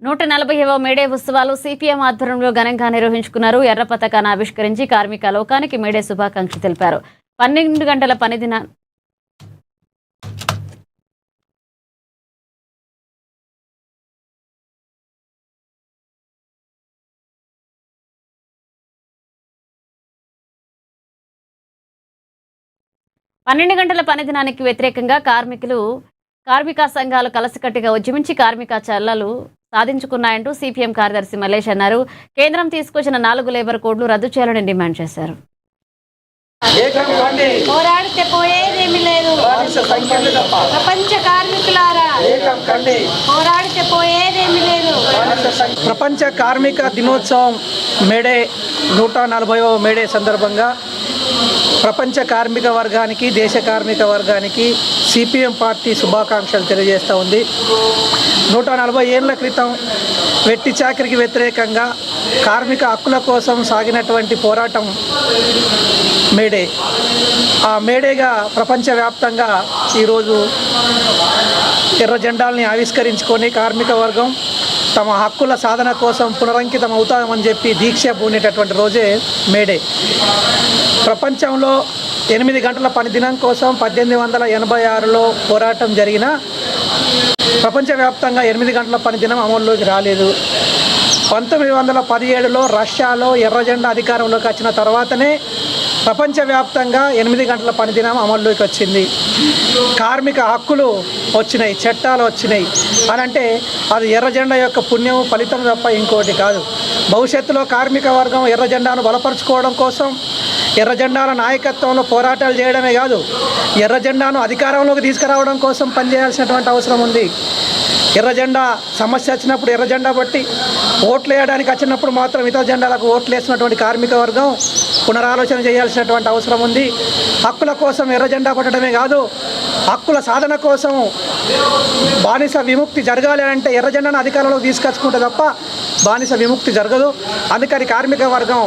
140వ May Day ఉత్సవాలు CPM ఆధ్వర్యంలో ఘనంగా నిర్వహించుకున్నారు. ఎర్ర పతాకాన్ని ఆవిష్కరించి కార్మిక లోకానికి మేడే శుభాకాంక్షలు తెలిపారు. 12 గంటల పనిదిన 12 గంటల పనిదినానికి వ్యతిరేకంగా కార్మిక సంఘాలు కలసికట్టుగా ఉద్యమించి కార్మిక చర్యలు సాధించుకున్నాయంటూ సిపిఎం కార్యదర్శి మల్లేష్ అన్నారు. కేంద్రం తీసుకొచ్చిన 4 లేబర్ కోడ్లు రద్దు చేయాలని డిమాండ్ చేశారు. పోరాడితే పోయేదేమీ లేదు. ప్రపంచ కార్మికులారా పోరాడితే పోయేదేమీ లేదు. ప్రపంచ కార్మిక దినోత్సవం మేడే 140వ మేడే సందర్భంగా ప్రపంచ కార్మిక వర్గానికి, దేశ కార్మిక వర్గానికి సిపిఎం పార్టీ శుభాకాంక్షలు తెలియజేస్తూ ఉంది. 140 ఏళ్ల క్రితం వెట్టి చాకరికి వ్యతిరేకంగా కార్మిక హక్కుల కోసం సాగినటువంటి పోరాటం మేడే. ఆ మేడేగా ప్రపంచవ్యాప్తంగా ఈరోజు ఎర్ర జెండాల్ని ఆవిష్కరించుకొని కార్మిక వర్గం తమ హక్కుల సాధన కోసం పునరంకితం అవుతామని చెప్పి దీక్ష పూనేటటువంటి రోజే మేడే. ప్రపంచంలో 8 గంటల పని దినం కోసం 1886లో పోరాటం జరిగిన ప్రపంచవ్యాప్తంగా 8 గంటల పని దినం అమల్లోకి రాలేదు. 1917లో రష్యాలో ఎర్ర జెండా అధికారంలోకి వచ్చిన తర్వాతనే ప్రపంచవ్యాప్తంగా 8 గంటల పనిదినం అమల్లోకి వచ్చింది. కార్మిక హక్కులు వచ్చినాయి, చట్టాలు వచ్చినాయి అని అంటే అది ఎర్ర జెండా యొక్క పుణ్యం, ఫలితం తప్ప ఇంకోటి కాదు. భవిష్యత్తులో కార్మిక వర్గం ఎర్ర జెండాను బలపరుచుకోవడం కోసం ఎర్ర జెండాల నాయకత్వంలో పోరాటాలు చేయడమే కాదు, ఎర్ర జెండాను అధికారంలోకి తీసుకురావడం కోసం పనిచేయాల్సినటువంటి అవసరం ఉంది. ఎర్ర జెండా సమస్య వచ్చినప్పుడు ఎర్ర జెండా బట్టి ఓట్లు వేయడానికి వచ్చినప్పుడు మాత్రం ఇతర జెండాలకు ఓట్లు వేసినటువంటి కార్మిక వర్గం పునరాలోచన చేయాల్సినటువంటి అవసరం ఉంది. హక్కుల కోసం ఎర్ర జెండా పట్టడమే కాదు, హక్కుల సాధన కోసం బానిస విముక్తి జరగాలి అంటే ఎర్ర జెండాను అధికారంలోకి తీసుకొచ్చుకుంటే తప్ప బానిస విముక్తి జరగదు. అందుకని కార్మిక వర్గం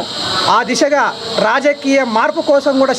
ఆ దిశగా రాజకీయ మార్పు కోసం కూడా